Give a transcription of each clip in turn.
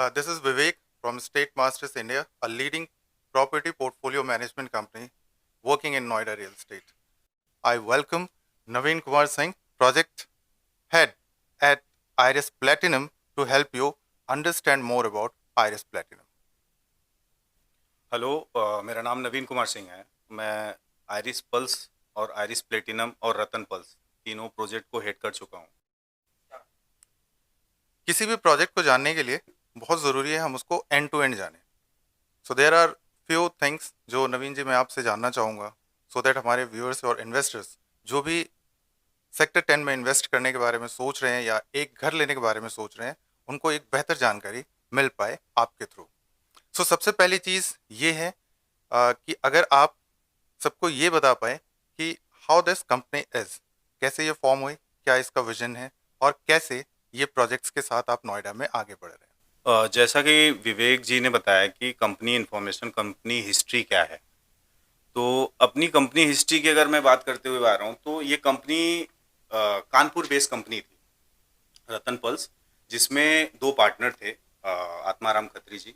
This is Vivek from State Masters India, a leading property portfolio management company working in Noida real estate. I welcome Naveen Kumar Singh, project head at Iris Platinum, to help you understand more about Iris Platinum. Hello मेरा नाम नवीन कुमार सिंह है। मैं iris pulse और iris platinum और रतन pulse तीनों project को head कर चुका हूँ। किसी भी प्रोजेक्ट को जानने के लिए बहुत ज़रूरी है हम उसको एंड टू एंड जानें। So there are few things जो नवीन जी मैं आपसे जानना चाहूँगा, सो दैट हमारे व्यूअर्स और इन्वेस्टर्स जो भी सेक्टर 10 में इन्वेस्ट करने के बारे में सोच रहे हैं या एक घर लेने के बारे में सोच रहे हैं, उनको एक बेहतर जानकारी मिल पाए आपके थ्रू। सो सबसे पहली चीज़ ये है कि अगर आप सबको ये बता पाए कि हाउ दिस कंपनी इज, कैसे ये फॉर्म हुई, क्या इसका विजन है और कैसे ये प्रोजेक्ट्स के साथ आप नोएडा में आगे बढ़ रहे हैं। जैसा कि विवेक जी ने बताया कि कंपनी इन्फॉर्मेशन, कंपनी हिस्ट्री क्या है, तो अपनी कंपनी हिस्ट्री की अगर मैं बात करते हुए आ रहा हूँ तो ये कंपनी कानपुर बेस्ड कंपनी थी, रतन पल्स, जिसमें दो पार्टनर थे, आत्माराम खत्री जी।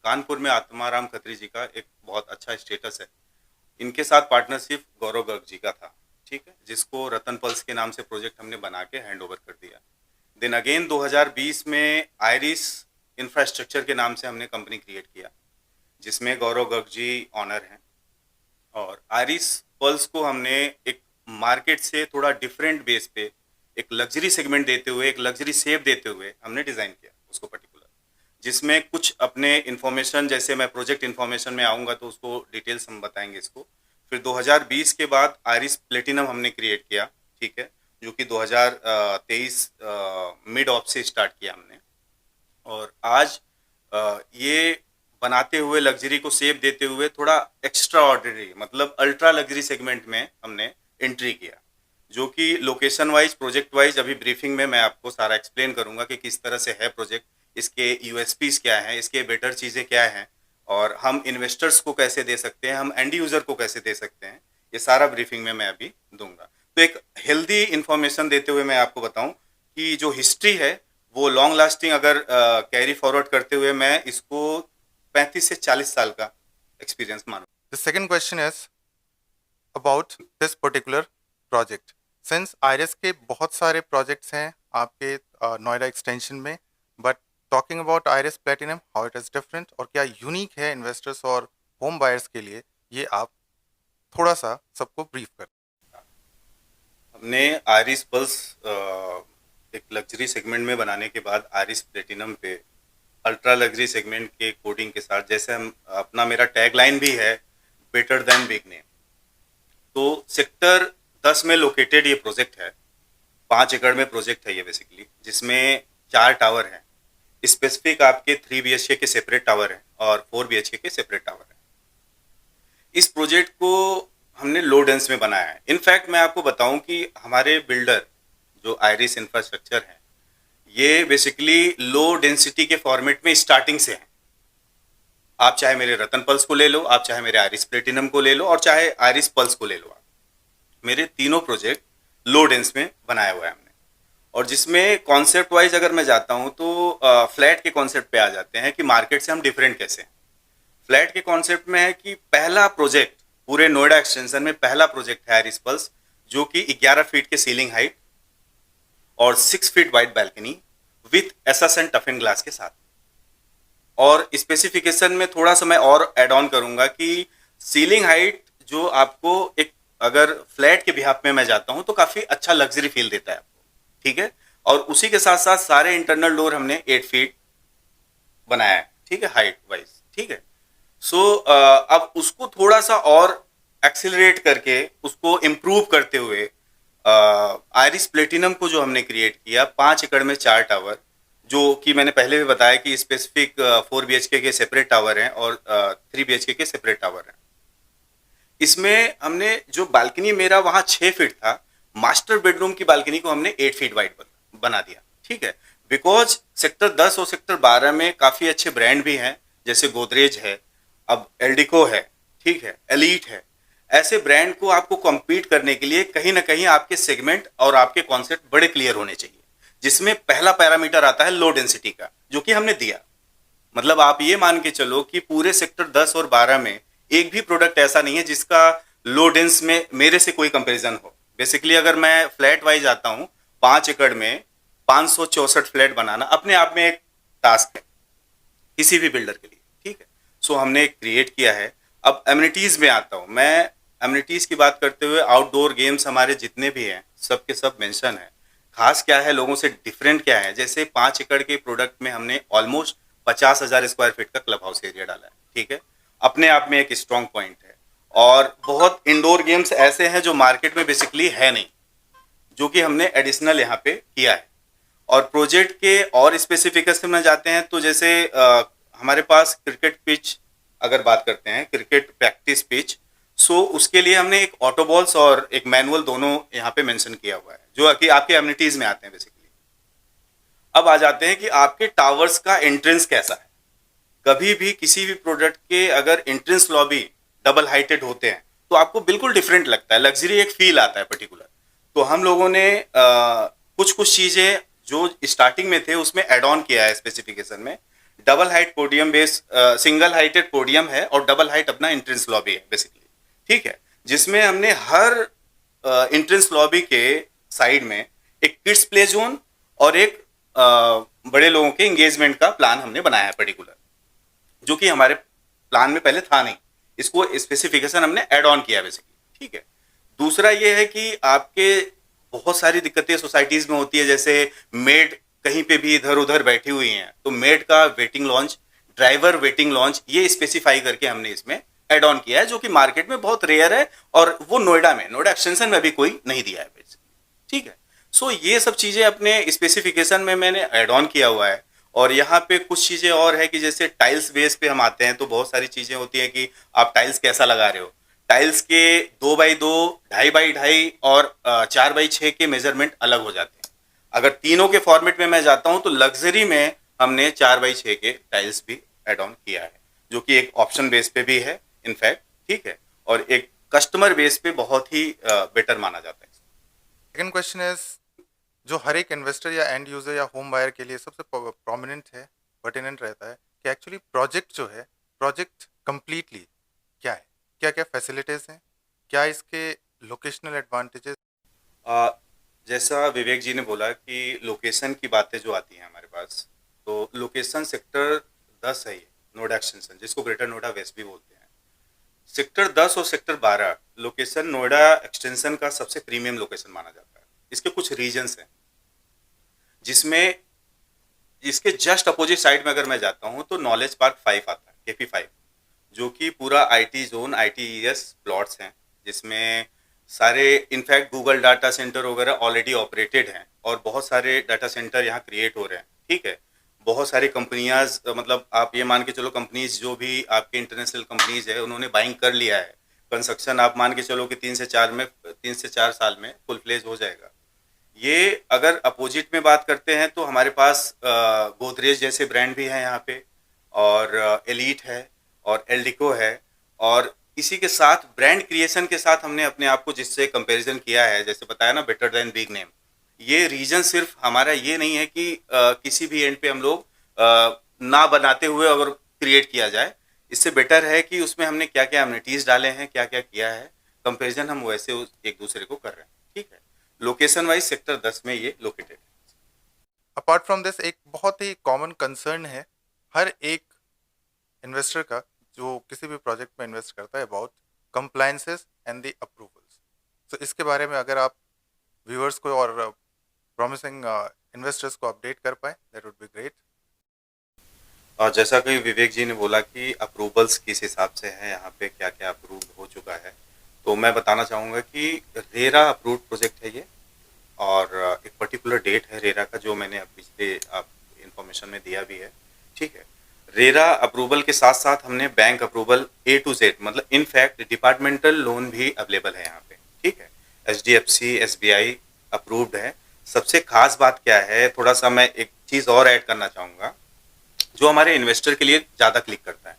कानपुर में आत्माराम खत्री जी का एक बहुत अच्छा स्टेटस है। इनके साथ पार्टनरशिप गौरव गर्ग जी का था, ठीक है, जिसको रतन पल्स के नाम से प्रोजेक्ट हमने बना के हैंड ओवर कर दिया। देन अगेन 2020 में आइरिस इंफ्रास्ट्रक्चर के नाम से हमने कंपनी क्रिएट किया, जिसमें गौरव गर्ग जी ऑनर हैं। और आइरिस पल्स को हमने एक मार्केट से थोड़ा डिफरेंट बेस पे एक लग्जरी सेगमेंट देते हुए, एक लग्जरी शेप देते हुए हमने डिज़ाइन किया उसको पर्टिकुलर, जिसमें कुछ अपने इन्फॉर्मेशन, जैसे मैं प्रोजेक्ट इन्फॉर्मेशन में आऊँगा तो उसको डिटेल्स हम बताएंगे इसको। फिर 2020 के बाद आइरिस प्लेटिनम हमने क्रिएट किया, ठीक है, जो कि 2023 मिड ऑफ से स्टार्ट किया हमने। और आज ये बनाते हुए, लग्जरी को सेप देते हुए, थोड़ा एक्स्ट्रा ऑर्डिनरी मतलब अल्ट्रा लग्जरी सेगमेंट में हमने एंट्री किया, जो कि लोकेशन वाइज, प्रोजेक्ट वाइज अभी ब्रीफिंग में मैं आपको सारा एक्सप्लेन करूंगा कि किस तरह से है प्रोजेक्ट, इसके यूएसपीज क्या हैं, इसके बेटर चीज़ें क्या हैं, और हम इन्वेस्टर्स को कैसे दे सकते हैं, हम एंड यूज़र को कैसे दे सकते हैं, ये सारा ब्रीफिंग में मैं अभी दूंगा। तो एक हेल्दी इन्फॉर्मेशन देते हुए मैं आपको बताऊं कि जो हिस्ट्री है वो लॉन्ग लास्टिंग अगर कैरी फॉरवर्ड करते हुए मैं इसको 35 से 40 साल का एक्सपीरियंस मानूं। The second question is about this particular project. Since Iris के बहुत सारे प्रोजेक्ट्स हैं आपके नोएडा एक्सटेंशन में, but talking about Iris Platinum, how it is different और क्या यूनिक है इन्वेस्टर्स और होम बायर्स के लिए, ये आप थोड़ा सा सबको ब्रीफ कर। हमने आइरिस पल्स एक लग्जरी सेगमेंट में बनाने के बाद आइरिस प्लेटिनम पे अल्ट्रा लग्जरी सेगमेंट के कोडिंग के साथ, जैसे हम अपना, मेरा टैगलाइन भी है बेटर देन बिग नेम। तो सेक्टर 10 में लोकेटेड ये प्रोजेक्ट है, 5 एकड़ में प्रोजेक्ट है ये बेसिकली, जिसमें 4 टावर हैं। स्पेसिफिक आपके 3 BHK के सेपरेट टावर हैं और 4 BHK के सेपरेट टावर हैं। इस प्रोजेक्ट को हमने लो डेंस में बनाया है। इनफैक्ट मैं आपको बताऊं कि हमारे बिल्डर जो आइरिस इंफ्रास्ट्रक्चर है, ये बेसिकली लो डेंसिटी के फॉर्मेट में स्टार्टिंग से है। आप चाहे मेरे रतन पल्स को ले लो, आप चाहे मेरे आइरिस प्लेटिनम को ले लो, और चाहे आइरिस पल्स को ले लो, आप मेरे तीनों प्रोजेक्ट लो डेंस में बनाया हुआ है हमने। और जिसमें कॉन्सेप्ट वाइज अगर मैं जाता हूं तो फ्लैट के कॉन्सेप्ट पे आ जाते हैं कि मार्केट से हम डिफरेंट कैसे हैं। फ्लैट के कॉन्सेप्ट में है कि पहला प्रोजेक्ट पूरे नोएडा एक्सटेंशन में, पहला प्रोजेक्ट है आइरिस पल्स, जो कि 11 फीट के सीलिंग हाइट और 6 फीट वाइड बैल्कनी विथ एसएसएन टफिन ग्लास के साथ। और स्पेसिफिकेशन में थोड़ा सा मैं और ऐड ऑन करूंगा कि सीलिंग हाइट जो आपको एक, अगर फ्लैट के बिहाफ में मैं जाता हूं तो काफी अच्छा लग्जरी फील देता है आपको, ठीक है। और उसी के साथ साथ सारे इंटरनल डोर हमने 8 फीट बनाया है, ठीक है, हाइट वाइज, ठीक है। सो अब उसको थोड़ा सा और एक्सिलरेट करके, उसको इम्प्रूव करते हुए, आइरिस प्लेटिनम को जो हमने क्रिएट किया, 5 एकड़ में 4 टावर, जो कि मैंने पहले भी बताया कि स्पेसिफिक 4 BHK के सेपरेट टावर हैं और 3 BHK के सेपरेट टावर हैं। इसमें हमने जो बालकनी, मेरा वहां 6 फीट था, मास्टर बेडरूम की बालकनी को हमने 8 फीट वाइड बना दिया, ठीक है। बिकॉज सेक्टर 10 और सेक्टर 12 में काफी अच्छे ब्रांड भी हैं, जैसे गोदरेज है, अब एल्डिको है, ठीक है, एलीट है। ऐसे ब्रांड को आपको compete करने के लिए कहीं ना कहीं आपके सेगमेंट और आपके कॉन्सेप्ट बड़े क्लियर होने चाहिए, जिसमें पहला पैरामीटर आता है लो डेंसिटी का, जो कि हमने दिया। मतलब आप ये मान के चलो कि पूरे सेक्टर 10 और 12 में एक भी प्रोडक्ट ऐसा नहीं है जिसका लो डेंस में मेरे से कोई कंपैरिजन हो। बेसिकली अगर मैं फ्लैट वाइज आता हूं, 5 एकड़ में 564 फ्लैट बनाना अपने आप में एक टास्क है किसी भी बिल्डर के लिए, ठीक है। सो हमने क्रिएट किया है। अब एमिनिटीज में आता हूं मैं। एमिनिटीज की बात करते हुए आउटडोर गेम्स हमारे जितने भी हैं सब के सब मेंशन है। खास क्या है, लोगों से डिफरेंट क्या है, जैसे 5 एकड़ के प्रोडक्ट में हमने ऑलमोस्ट 50,000 स्क्वायर फीट का क्लब हाउस एरिया डाला है, ठीक है। अपने आप में एक स्ट्रॉन्ग पॉइंट है। और बहुत इंडोर गेम्स ऐसे हैं जो मार्केट में बेसिकली है नहीं, जो कि हमने एडिशनल यहाँ पे किया है। और प्रोजेक्ट के और स्पेसिफिकेशन में जाते हैं तो जैसे हमारे पास क्रिकेट पिच अगर बात करते हैं, क्रिकेट प्रैक्टिस पिच, सो उसके लिए हमने एक ऑटोबॉल्स और एक मैनुअल दोनों यहाँ पे मेंशन किया हुआ है, जो कि आपके एमिनिटीज में आते हैं बेसिकली। अब आ जाते हैं कि आपके टावर्स का एंट्रेंस कैसा है। कभी भी किसी भी प्रोडक्ट के अगर एंट्रेंस लॉबी डबल हाइटेड होते हैं तो आपको बिल्कुल डिफरेंट लगता है, लग्जरी एक फील आता है पर्टिकुलर। तो हम लोगों ने कुछ कुछ चीजें जो स्टार्टिंग में थे उसमें एड ऑन किया है स्पेसिफिकेशन में। Double height podium base, single heighted podium है और डबल हाइट अपना एंट्रेंस लॉबी है बेसिकली, ठीक है। जिसमें हमने हर एंट्रेंस लॉबी के साइड में एक किड्स प्ले जोन और एक बड़े लोगों के एंगेजमेंट का प्लान हमने बनाया है पर्टिकुलर, जो कि हमारे प्लान में पहले था नहीं। इसको स्पेसिफिकेशन हमने ऐड ऑन किया बेसिकली, ठीक है। दूसरा ये है कि आपके बहुत सारी दिक्कतें सोसाइटीज में होती है, जैसे मेड कहीं पे भी इधर उधर बैठी हुई हैं, तो मेड का waiting launch, driver waiting launch, ये स्पेसिफाई करके हमने इसमें ऐड ऑन किया है, जो कि मार्केट में बहुत रेयर है और वो नोएडा एक्सटेंशन में भी कोई नहीं दिया है बेसिकली, ठीक है। सो ये सब चीजें अपने स्पेसिफिकेशन में मैंने ऐड ऑन किया हुआ है। और यहाँ पे कुछ चीजें और है कि जैसे टाइल्स बेस पे हम आते हैं तो बहुत सारी चीजें होती हैं कि आप टाइल्स कैसा लगा रहे हो। टाइल्स के 2x2, 2.5x2 और 4x6 के मेजरमेंट अलग हो जाते हैं। अगर तीनों के फॉर्मेट में मैं जाता हूं तो लग्जरी में हमने 4x6 के टाइल्स भी एड ऑन किया है, जो कि एक ऑप्शन बेस पे भी है इनफैक्ट, ठीक है। और एक कस्टमर बेस पे बहुत ही बेटर माना जाता है। सेकंड क्वेश्चन इज, जो हर एक इन्वेस्टर या एंड यूजर या होम बायर के लिए सबसे प्रोमिनेंट है, पर्टिनेंट रहता है कि एक्चुअली प्रोजेक्ट जो है, प्रोजेक्ट कंप्लीटली क्या है, क्या क्या फैसिलिटीज हैं, क्या इसके लोकेशनल एडवांटेजेस। आ, जैसा विवेक जी ने बोला कि लोकेशन की बातें जो आती हैं हमारे पास, तो लोकेशन सेक्टर 10 है ये, नोएडा एक्सटेंशन, जिसको ग्रेटर नोएडा वेस्ट भी बोलते हैं। सेक्टर 10 और सेक्टर 12 लोकेशन नोएडा एक्सटेंशन का सबसे प्रीमियम लोकेशन माना जाता है। इसके कुछ रीजंस हैं, जिसमें इसके जस्ट अपोजिट साइड में अगर मैं जाता हूं तो नॉलेज पार्क 5 आता है, KP5, जो कि पूरा IT जोन, ITES प्लॉट्स हैं, जिसमें सारे इनफैक्ट गूगल डाटा सेंटर वगैरह ऑलरेडी ऑपरेटेड हैं और बहुत सारे डाटा सेंटर यहाँ क्रिएट हो रहे हैं, ठीक है। बहुत सारी कंपनियां, मतलब आप ये मान के चलो कंपनीज जो भी आपके इंटरनेशनल कंपनीज है उन्होंने बाइंग कर लिया है। कंस्ट्रक्शन आप मान के चलो कि 3 से 4 साल में फुल फ्लेज हो जाएगा। ये अगर अपोजिट में बात करते हैं तो हमारे पास गोदरेज जैसे ब्रांड भी हैं यहाँ पे, और एलीट है और एल्डिको है। और इसी के साथ ब्रांड क्रिएशन के साथ हमने अपने आप को जिससे कंपैरिजन किया है, जैसे बताया ना, बेटर देन बिग नेम। ये रीजन सिर्फ हमारा ये नहीं है कि किसी भी एंड पे हम लोग ना बनाते हुए अगर क्रिएट किया जाए, इससे बेटर है कि उसमें हमने क्या क्या एमिनिटीज डाले हैं, क्या क्या किया है, कंपैरिजन हम वैसे एक दूसरे को कर रहे हैं, ठीक है। लोकेशन वाइज सेक्टर 10 में ये लोकेटेड है। अपार्ट फ्रॉम दिस, एक बहुत ही कॉमन कंसर्न है हर एक इन्वेस्टर का जो किसी भी प्रोजेक्ट में इन्वेस्ट करता है, about compliances and the approvals. तो इसके बारे में अगर आप व्यूअर्स को और प्रॉमिसिंग इन्वेस्टर्स को अपडेट कर पाए, दैट वुड बी ग्रेट। और जैसा कि विवेक जी ने बोला कि अप्रूवल्स किस हिसाब से है, यहाँ पे क्या क्या अप्रूव हो चुका है, तो मैं बताना चाहूँगा कि रेरा अप्रूव्ड प्रोजेक्ट है ये। और एक पर्टिकुलर डेट है रेरा का, जो मैंने अब पिछले आप इंफॉर्मेशन में दिया भी है, ठीक है। रेरा अप्रूवल के साथ साथ हमने bank approval A to Z, मतलब इनफैक्ट डिपार्टमेंटल लोन भी अवेलेबल है यहाँ पे, ठीक है। HDFC SBI अप्रूव्ड है। सबसे खास बात क्या है, थोड़ा सा मैं एक चीज़ और ऐड करना चाहूँगा जो हमारे इन्वेस्टर के लिए ज़्यादा क्लिक करता है।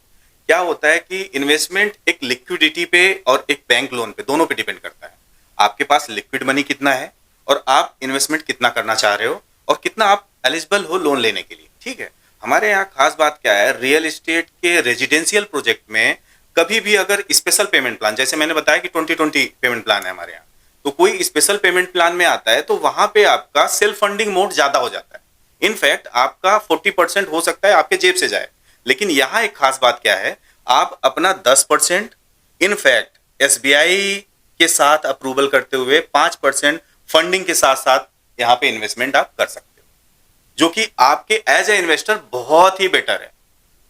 क्या होता है कि इन्वेस्टमेंट एक लिक्विडिटी पे और एक बैंक लोन पे, दोनों पे डिपेंड करता है। आपके पास लिक्विड मनी कितना है और आप इन्वेस्टमेंट कितना करना चाह रहे हो, और कितना आप एलिजिबल हो लोन लेने के लिए, ठीक है। हमारे यहाँ खास बात क्या है, रियल एस्टेट के रेजिडेंशियल प्रोजेक्ट में कभी भी अगर स्पेशल पेमेंट प्लान, जैसे मैंने बताया कि 2020 पेमेंट प्लान है हमारे यहाँ, तो कोई स्पेशल पेमेंट प्लान में आता है तो वहां पे आपका सेल्फ फंडिंग मोड ज्यादा हो जाता है। इनफैक्ट आपका 40% हो सकता है आपके जेब से जाए, लेकिन यहाँ एक खास बात क्या है, आप अपना 10%, इनफैक्ट एसबीआई के साथ अप्रूवल करते हुए 5% फंडिंग के साथ साथ यहाँ पे इन्वेस्टमेंट आप कर सकते हो, जो कि आपके एज ए इन्वेस्टर बहुत ही बेटर है।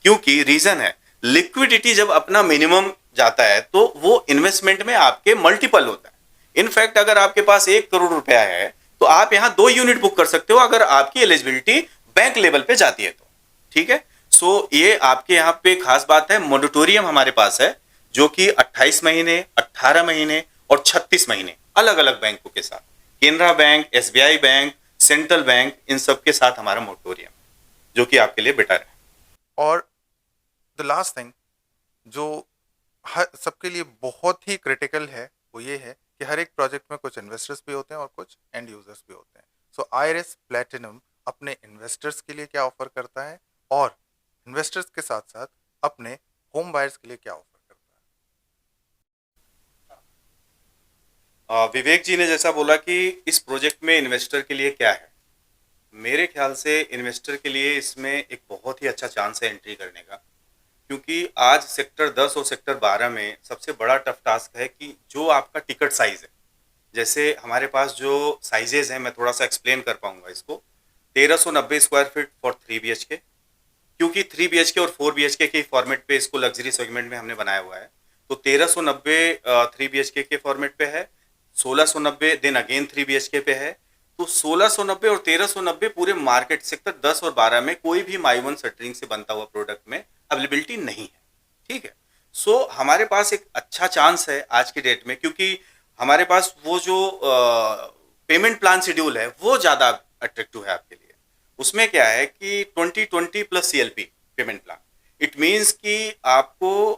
क्योंकि रीजन है, लिक्विडिटी जब अपना मिनिमम जाता है तो वो इन्वेस्टमेंट में आपके मल्टीपल होता है। इनफैक्ट अगर आपके पास 1 करोड़ रुपया है तो आप यहां 2 यूनिट बुक कर सकते हो अगर आपकी एलिजिबिलिटी बैंक लेवल पे जाती है तो, ठीक है। सो ये आपके यहाँ पे खास बात है, मोरेटोरियम हमारे पास है जो कि 28 महीने, 18 महीने और 36 महीने अलग अलग बैंकों के साथ, Canara Bank, SBI Bank, Central Bank, इन सब के साथ हमारा मोरेटोरियम, जो कि आपके लिए बेटर है। और द लास्ट थिंग जो हर सबके लिए बहुत ही क्रिटिकल है वो ये है कि हर एक प्रोजेक्ट में कुछ इन्वेस्टर्स भी होते हैं और कुछ एंड यूजर्स भी होते हैं। सो आईरिस प्लेटिनम अपने इन्वेस्टर्स के लिए क्या ऑफर करता है और इन्वेस्टर्स के साथ साथ अपने होम बायर्स के लिए क्या ऑफर करता विवेक जी ने जैसा बोला कि इस प्रोजेक्ट में इन्वेस्टर के लिए क्या है, मेरे ख्याल से इन्वेस्टर के लिए इसमें एक बहुत ही अच्छा चांस है एंट्री करने का। क्योंकि आज सेक्टर 10 और सेक्टर 12 में सबसे बड़ा टफ टास्क है कि जो आपका टिकट साइज है, जैसे हमारे पास जो साइजेज हैं, मैं थोड़ा सा एक्सप्लेन कर पाऊंगा इसको। 1390 स्क्वायर फीट फॉर 3 BHK, क्योंकि 3 BHK और 4 BHK के फॉर्मेट पे इसको लग्जरी सेगमेंट में हमने बनाया हुआ है। तो 1390 3 BHK के फॉर्मेट पे है, 1690 देन अगेन 3 BHK पे है। तो 1690 और 1390 पूरे मार्केट सेक्टर 10 और 12 में कोई भी माइवन शटरिंग से बनता हुआ प्रोडक्ट में अवेलेबिलिटी नहीं है, ठीक है। सो हमारे पास एक अच्छा चांस है आज की डेट में, क्योंकि हमारे पास वो जो पेमेंट प्लान शेड्यूल है वो ज्यादा अट्रैक्टिव है आपके लिए। उसमें क्या है कि 2020 plus CLP payment plan, it means कि आपको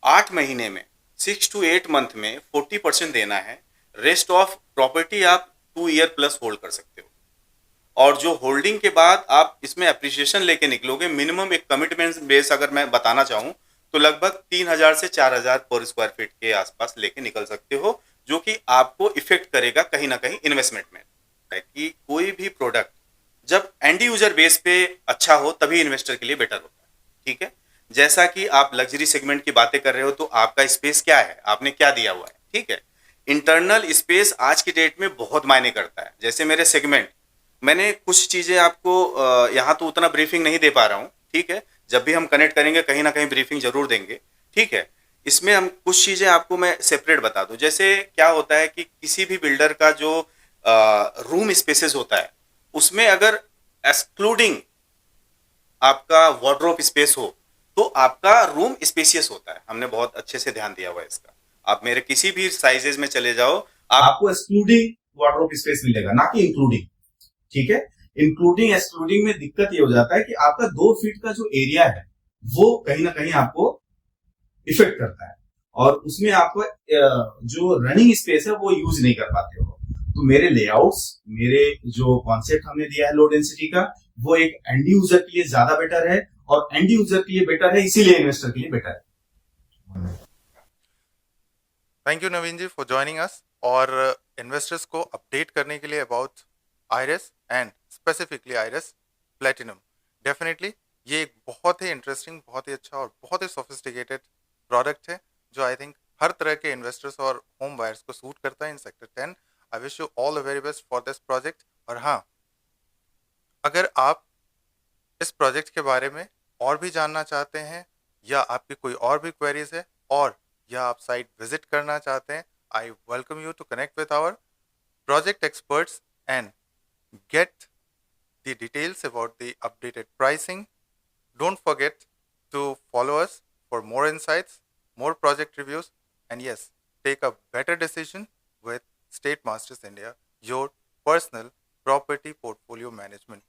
8 महीने में, 6 to 8 मंथ में 40% देना है। रेस्ट ऑफ प्रॉपर्टी आप 2 ईयर प्लस होल्ड कर सकते हो, और जो होल्डिंग के बाद आप इसमें अप्रिसिएशन लेके निकलोगे, मिनिमम एक कमिटमेंट बेस अगर मैं बताना चाहूं तो लगभग 3000 से 4000 पर स्क्वायर फीट के आसपास लेके निकल सकते हो, जो कि आपको इफेक्ट करेगा कहीं ना कहीं इन्वेस्टमेंट में। कि कोई भी प्रोडक्ट जब एंड यूजर बेस पे अच्छा हो तभी इन्वेस्टर के लिए बेटर होता है, ठीक है। जैसा कि आप लग्जरी सेगमेंट की बातें कर रहे हो, तो आपका स्पेस क्या है, आपने क्या दिया हुआ है, ठीक है। इंटरनल स्पेस आज की डेट में बहुत मायने करता है। जैसे मेरे सेगमेंट, मैंने कुछ चीजें आपको यहाँ तो उतना ब्रीफिंग नहीं दे पा रहा हूँ, ठीक है। जब भी हम कनेक्ट करेंगे कहीं ना कहीं ब्रीफिंग जरूर देंगे, ठीक है। इसमें हम कुछ चीजें आपको मैं सेपरेट बता दूं। जैसे क्या होता है कि किसी भी बिल्डर का जो रूम स्पेसेस होता है, उसमें अगर एक्सक्लूडिंग आपका वार्डरोब स्पेस हो तो आपका रूम स्पेसियस होता है। हमने बहुत अच्छे से ध्यान दिया हुआ है इसका। आप मेरे किसी भी साइजेस में चले जाओ, आपको एक्सक्लूडिंग वार्डरोब स्पेस मिलेगा, ना कि इंक्लूडिंग, ठीक है। इंक्लूडिंग एक्सक्लूडिंग में दिक्कत ये हो जाता है कि आपका 2 फीट का जो एरिया है वो कहीं ना कहीं आपको इफेक्ट करता है, और उसमें आपको जो रनिंग स्पेस है वो यूज नहीं कर पाते हो। तो मेरे लेआउट्स, मेरे जो कॉन्सेप्ट हमने दिया है लो डेंसिटी का, वो एक एंड यूजर के लिए ज्यादा बेटर है, और एंड यूजर के लिए बेटर है, इसीलिए इन्वेस्टर के लिए बेटर है। Thank you Naveen ji for joining us और इन्वेस्टर्स को अपडेट करने के लिए about Iris and specifically Iris platinum. Definitely ये एक बहुत ही इंटरेस्टिंग, बहुत ही अच्छा और बहुत ही सोफिस्टिकेटेड प्रोडक्ट है जो आई थिंक हर तरह के इन्वेस्टर्स और होम बायर्स को सूट करता है in sector 10। I wish you all the very best for this project. और हाँ, अगर आप इस प्रोजेक्ट के बारे में और भी जानना चाहते हैं या आपकी कोई और भी क्वेरीज है और या आप साइट विजिट करना चाहते हैं, I welcome you to connect with our project experts and get the details about the updated pricing. Don't forget to follow us for more insights, more project reviews, and yes, take a better decision with State Masters India, your personal property portfolio management